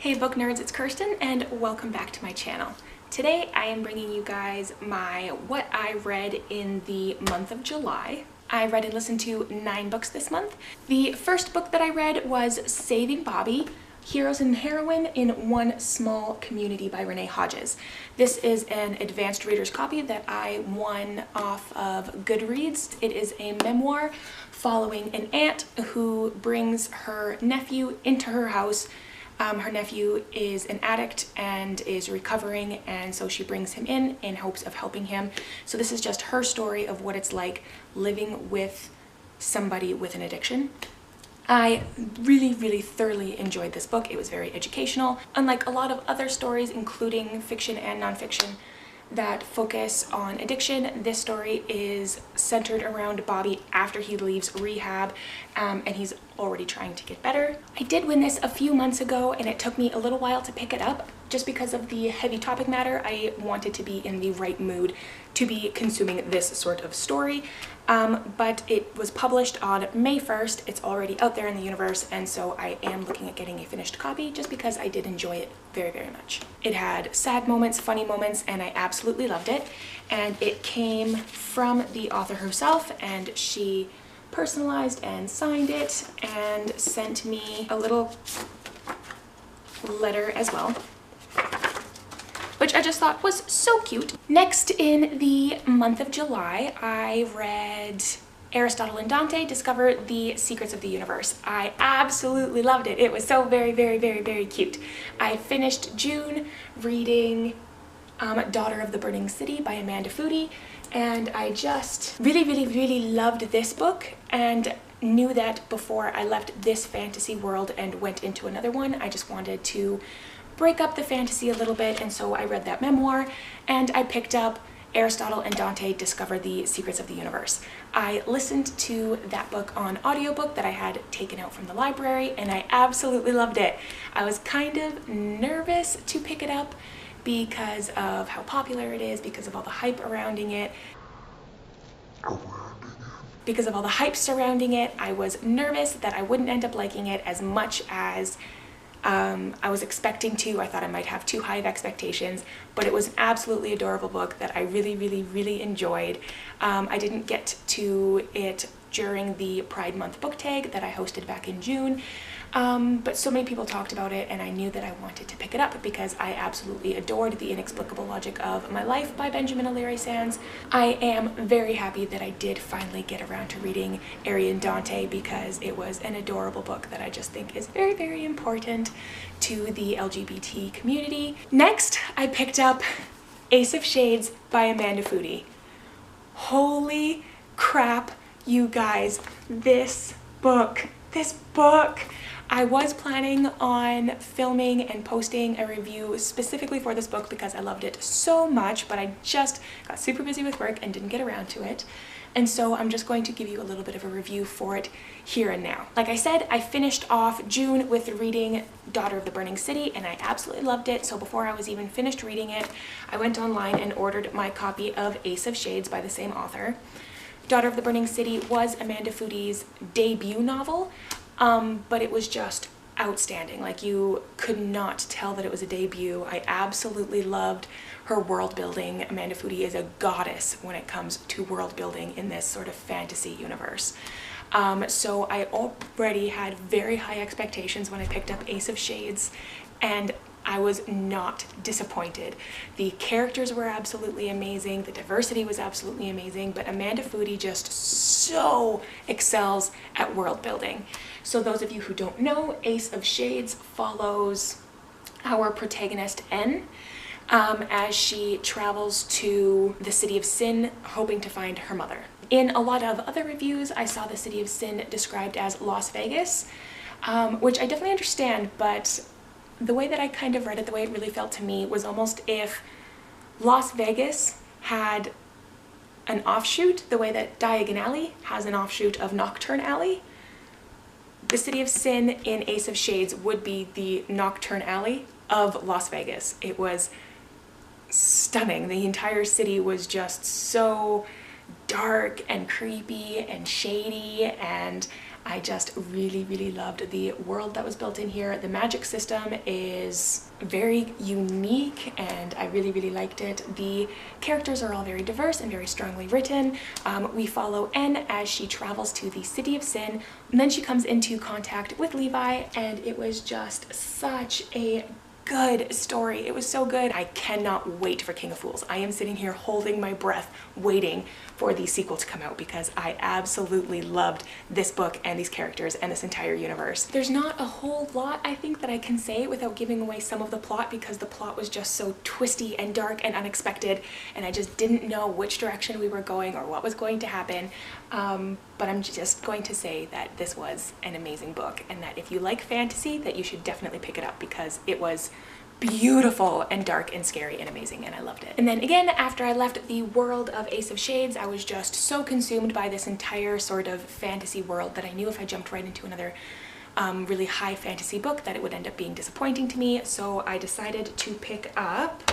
Hey book nerds, it's Kirsten and welcome back to my channel. Today I am bringing you guys my what I read in the month of July. I read and listened to 9 books this month. The first book that I read was Saving Bobby, Heroes and Heroine in One Small Community by Renee Hodges. This is an advanced reader's copy that I won off of Goodreads. It is a memoir following an aunt who brings her nephew into her house. Her nephew is an addict and is recovering, and so she brings him in hopes of helping him. So this is just her story of what it's like living with somebody with an addiction. I really thoroughly enjoyed this book. It was very educational. Unlike a lot of other stories, including fiction and nonfiction, that focus on addiction, this story is centered around Bobby after he leaves rehab, and he's already trying to get better. I did win this a few months ago and it took me a little while to pick it up just because of the heavy topic matter. I wanted to be in the right mood to be consuming this sort of story, but it was published on May 1st. It's already out there in the universe, and so I am looking at getting a finished copy just because I did enjoy it very much. It had sad moments, funny moments, and I absolutely loved it. And it came from the author herself, and she personalized and signed it and sent me a little letter as well, which I just thought was so cute. Next, in the month of July, I read Aristotle and Dante Discover the Secrets of the Universe. I absolutely loved it. It was so very cute. I finished June reading Daughter of the Burning City by Amanda Foody, and I just really loved this book and knew that before I left this fantasy world and went into another one, I just wanted to break up the fantasy a little bit, and so I read that memoir and I picked up Aristotle and Dante Discover the Secrets of the Universe. I listened to that book on audiobook that I had taken out from the library, and I absolutely loved it. I was kind of nervous to pick it up because of how popular it is, because of all the hype surrounding it. Because of all the hype surrounding it, I was nervous that I wouldn't end up liking it as much as I was expecting to. I thought I might have too high of expectations, but it was an absolutely adorable book that I really enjoyed. I didn't get to it during the Pride Month book tag that I hosted back in June, but so many people talked about it, and I knew that I wanted to pick it up because I absolutely adored The Inexplicable Logic of My Life by Benjamin O'Leary Sands. I am very happy that I did finally get around to reading Ari and Dante because it was an adorable book that I just think is very important to the LGBT community. Next, I picked up Ace of Shades by Amanda Foody. Holy crap, you guys, this book. I was planning on filming and posting a review specifically for this book because I loved it so much, but I just got super busy with work and didn't get around to it. And so I'm just going to give you a little bit of a review for it here and now. Like I said, I finished off June with reading Daughter of the Burning City, and I absolutely loved it. So before I was even finished reading it, I went online and ordered my copy of Ace of Shades by the same author. Daughter of the Burning City was Amanda Foody's debut novel, but it was just outstanding. Like, you could not tell that it was a debut. I absolutely loved her world building. Amanda Foody is a goddess when it comes to world building in this sort of fantasy universe. So I already had very high expectations when I picked up Ace of Shades, and I was not disappointed. The characters were absolutely amazing, the diversity was absolutely amazing, but Amanda Foody just so excels at world building. So those of you who don't know, Ace of Shades follows our protagonist N as she travels to the City of Sin hoping to find her mother. In a lot of other reviews, I saw the City of Sin described as Las Vegas, which I definitely understand, but the way that I kind of read it, the way it really felt to me, was almost if Las Vegas had an offshoot, the way that Diagon Alley has an offshoot of Nocturne Alley. The City of Sin in Ace of Shades would be the Nocturne Alley of Las Vegas. It was stunning. The entire city was just so dark and creepy and shady, and I just really loved the world that was built in here. The magic system is very unique and I really liked it. The characters are all very diverse and very strongly written. We follow N as she travels to the City of Sin, and then she comes into contact with Levi, and it was just such a good story. It was so good. I cannot wait for King of Fools. I am sitting here holding my breath waiting for the sequel to come out because I absolutely loved this book and these characters and this entire universe. There's not a whole lot I think that I can say without giving away some of the plot because the plot was just so twisty and dark and unexpected, and I just didn't know which direction we were going or what was going to happen. But I'm just going to say that this was an amazing book, and that if you like fantasy, that you should definitely pick it up because it was beautiful and dark and scary and amazing, and I loved it. And then again, after I left the world of Ace of Shades, I was just so consumed by this entire sort of fantasy world that I knew if I jumped right into another really high fantasy book that it would end up being disappointing to me. So I decided to pick up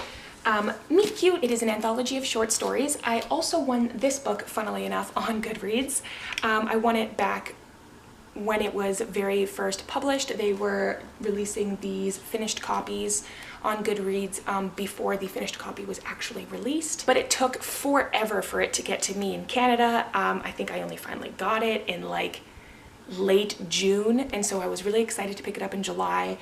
Meet Cute. It is an anthology of short stories. I also won this book, funnily enough, on Goodreads. I won it back when it was very first published. They were releasing these finished copies on Goodreads before the finished copy was actually released, but it took forever for it to get to me in Canada. I think I only finally got it in like late June, and so I was really excited to pick it up in July.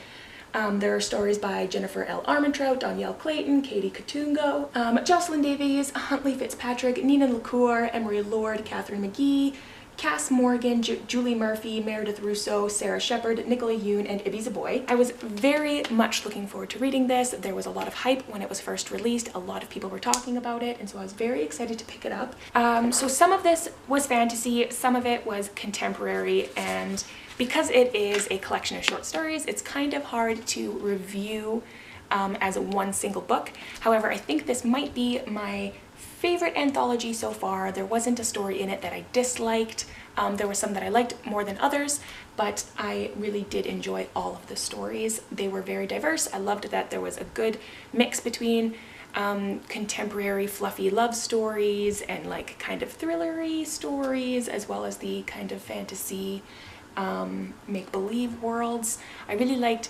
There are stories by Jennifer L. Armentrout, Danielle Clayton, Katie Katungo, Jocelyn Davies, Huntley Fitzpatrick, Nina LaCour, Emery Lord, Catherine McGee, Cass Morgan, Julie Murphy, Meredith Russo, Sarah Shepard, Nicola Yoon, and Ibiza Boy. I was very much looking forward to reading this. There was a lot of hype when it was first released. A lot of people were talking about it, and so I was very excited to pick it up. So some of this was fantasy, some of it was contemporary, and because it is a collection of short stories, it's kind of hard to review as one single book. However, I think this might be my favorite anthology so far. There wasn't a story in it that I disliked. There were some that I liked more than others, but I really did enjoy all of the stories. They were very diverse. I loved that there was a good mix between contemporary fluffy love stories and like kind of thrillery stories, as well as the kind of fantasy make-believe worlds. I really liked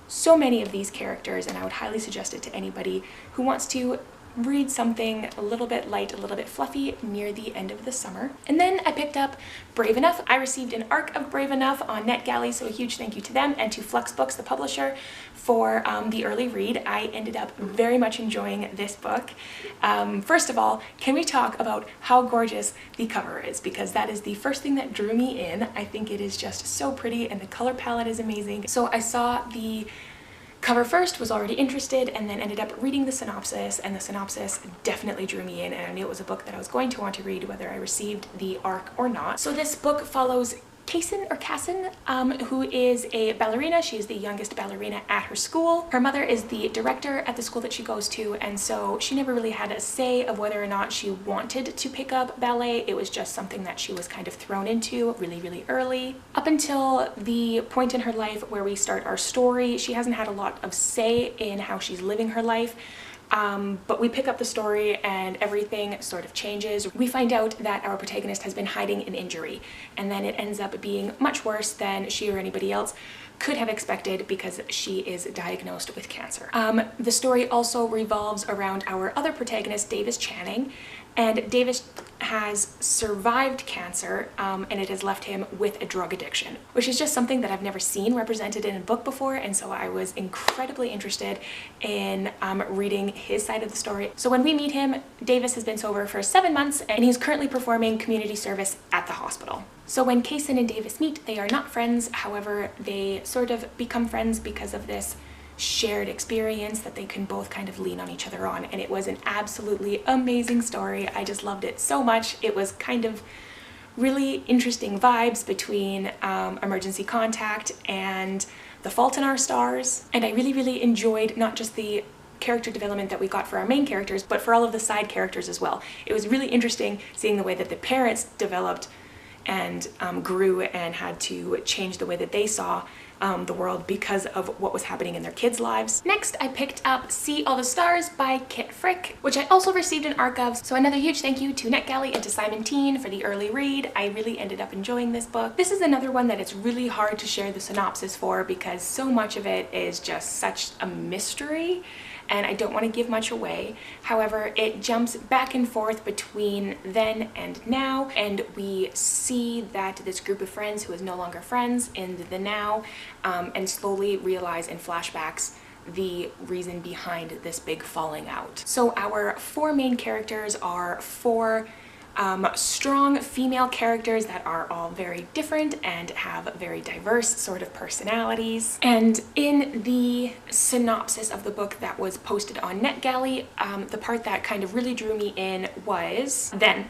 so many of these characters, and I would highly suggest it to anybody who wants to read something a little bit light, a little bit fluffy near the end of the summer. And then I picked up Brave Enough. I received an ARC of Brave Enough on NetGalley, so a huge thank you to them and to Flux Books, the publisher, for the early read. I ended up very much enjoying this book. First of all, can we talk about how gorgeous the cover is? Because that is the first thing that drew me in. I think it is just so pretty and the color palette is amazing. So I saw the cover first, was already interested, and then ended up reading the synopsis, and the synopsis definitely drew me in, and I knew it was a book that I was going to want to read whether I received the ARC or not. So this book follows Cassin, who is a ballerina. She is the youngest ballerina at her school. Her mother is the director at the school that she goes to, and so she never really had a say of whether or not she wanted to pick up ballet. It was just something that she was kind of thrown into really early. Up until the point in her life where we start our story, she hasn't had a lot of say in how she's living her life. But we pick up the story and everything sort of changes. We find out that our protagonist has been hiding an injury, and then it ends up being much worse than she or anybody else could have expected because she is diagnosed with cancer. The story also revolves around our other protagonist, Davis Channing, and Davis has survived cancer, and it has left him with a drug addiction, which is just something that I've never seen represented in a book before, and so I was incredibly interested in reading his side of the story. So when we meet him, Davis has been sober for 7 months, and he's currently performing community service at the hospital. So when Kaysen and Davis meet, they are not friends. However, they sort of become friends because of this shared experience that they can both kind of lean on each other on, and it was an absolutely amazing story. I just loved it so much. It was kind of really interesting vibes between Emergency Contact and The Fault in Our Stars, and I really enjoyed not just the character development that we got for our main characters, but for all of the side characters as well. It was really interesting seeing the way that the parents developed and grew and had to change the way that they saw the world because of what was happening in their kids' lives. Next, I picked up See All the Stars by Kit Frick, which I also received an ARC of. So another huge thank you to NetGalley and to Simon Teen for the early read. I really ended up enjoying this book. This is another one that it's really hard to share the synopsis for because so much of it is just such a mystery, and I don't want to give much away. However, it jumps back and forth between then and now, and we see that this group of friends who is no longer friends in the now, and slowly realize in flashbacks the reason behind this big falling out. So our four main characters are four strong female characters that are all very different and have very diverse sort of personalities. And in the synopsis of the book that was posted on NetGalley, the part that kind of really drew me in was then.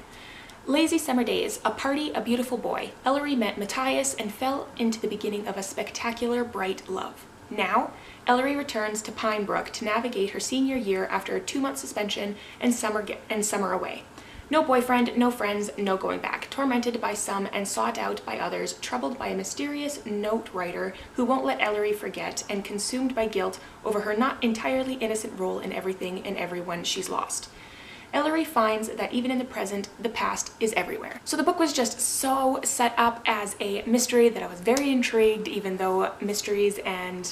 Lazy summer days, a party, a beautiful boy. Ellery met Matthias and fell into the beginning of a spectacular, bright love. Now, Ellery returns to Pine Brook to navigate her senior year after a 2-month suspension and summer away. No boyfriend, no friends, no going back, tormented by some and sought out by others, troubled by a mysterious note writer who won't let Ellery forget, and consumed by guilt over her not entirely innocent role in everything and everyone she's lost. Ellery finds that even in the present, the past is everywhere. So the book was just so set up as a mystery that I was very intrigued, even though mysteries and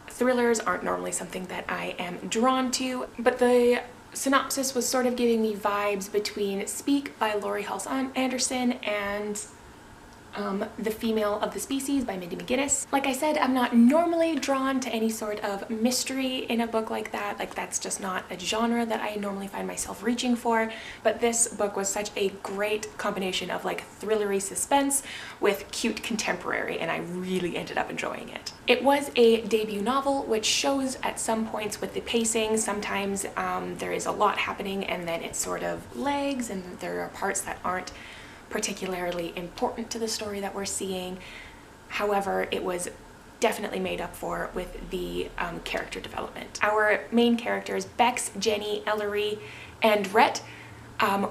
thrillers aren't normally something that I am drawn to. But the synopsis was sort of giving me vibes between Speak by Laurie Halse Anderson and The Female of the Species by Mindy McGinnis. Like I said, I'm not normally drawn to any sort of mystery in a book like that. Like, that's just not a genre that I normally find myself reaching for. But this book was such a great combination of like thrillery suspense with cute contemporary, and I really ended up enjoying it. It was a debut novel, which shows at some points with the pacing. Sometimes there is a lot happening and then it sort of lags, and there are parts that aren't particularly important to the story that we're seeing. However, it was definitely made up for with the character development. Our main characters, Bex, Jenny, Ellery, and Rhett,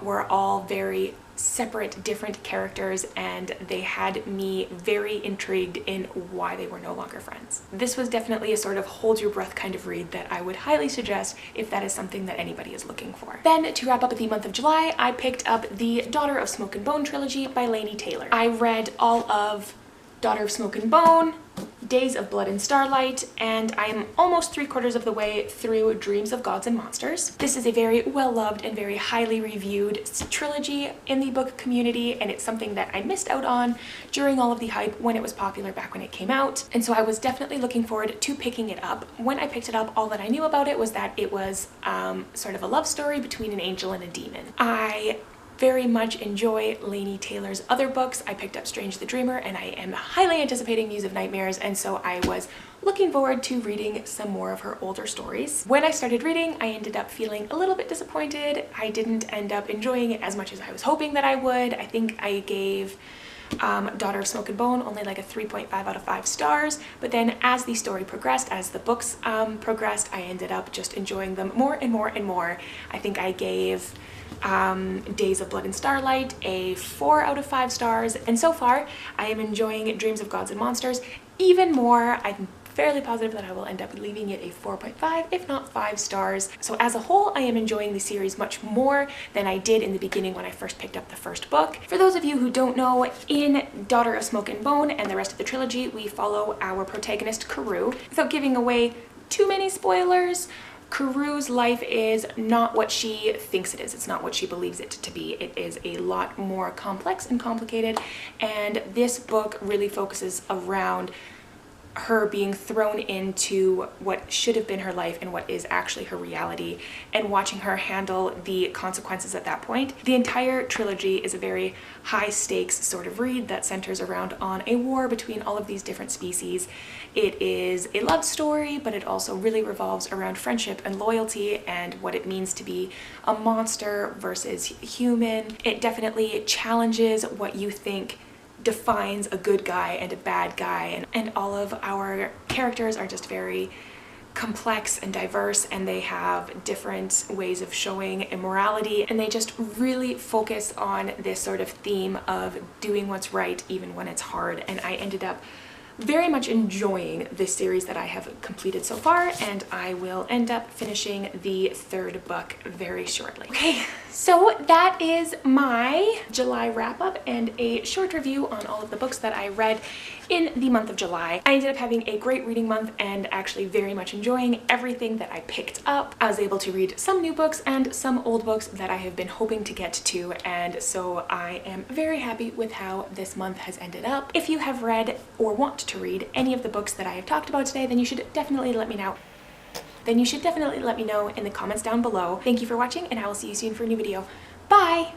were all very separate, different characters, and they had me very intrigued in why they were no longer friends. This was definitely a sort of hold your breath kind of read that I would highly suggest if that is something that anybody is looking for. Then, to wrap up the month of July, I picked up the Daughter of Smoke and Bone trilogy by Laini Taylor. I read all of Daughter of Smoke and Bone, Days of Blood and Starlight, and I am almost 3/4 of the way through Dreams of Gods and Monsters. This is a very well-loved and very highly reviewed trilogy in the book community, and it's something that I missed out on during all of the hype when it was popular back when it came out, and so I was definitely looking forward to picking it up. When I picked it up, all that I knew about it was that it was sort of a love story between an angel and a demon. I very much enjoy Laini Taylor's other books. I picked up Strange the Dreamer, and I am highly anticipating Muse of Nightmares, and so I was looking forward to reading some more of her older stories. When I started reading, I ended up feeling a little bit disappointed. I didn't end up enjoying it as much as I was hoping that I would. I think I gave Daughter of Smoke and Bone only like a 3.5 out of 5 stars, but then as the story progressed, as the books progressed, I ended up just enjoying them more and more and more. I think I gave Days of Blood and Starlight a 4 out of 5 stars, and so far I am enjoying Dreams of Gods and Monsters even more. I'm fairly positive that I will end up leaving it a 4.5, if not 5 stars. So as a whole, I am enjoying the series much more than I did in the beginning when I first picked up the first book. For those of you who don't know, in Daughter of Smoke and Bone and the rest of the trilogy, we follow our protagonist, Carew. Without giving away too many spoilers, Carew's life is not what she thinks it is. It's not what she believes it to be. It is a lot more complex and complicated, and this book really focuses around her being thrown into what should have been her life and what is actually her reality, and watching her handle the consequences at that point. The entire trilogy is a very high stakes sort of read that centers around on a war between all of these different species. It is a love story, but it also really revolves around friendship and loyalty and what it means to be a monster versus human. It definitely challenges what you think defines a good guy and a bad guy, and all of our characters are just very complex and diverse, and they have different ways of showing immorality, and they just really focus on this sort of theme of doing what's right even when it's hard. And I ended up very much enjoying this series that I have completed so far, and I will end up finishing the third book very shortly. Okay, so that is my July wrap-up and a short review on all of the books that I read in the month of July. I ended up having a great reading month and actually very much enjoying everything that I picked up. I was able to read some new books and some old books that I have been hoping to get to, and so I am very happy with how this month has ended up. If you have read or want to read any of the books that I have talked about today, then you should definitely let me know. In the comments down below. Thank you for watching, and I will see you soon for a new video. Bye!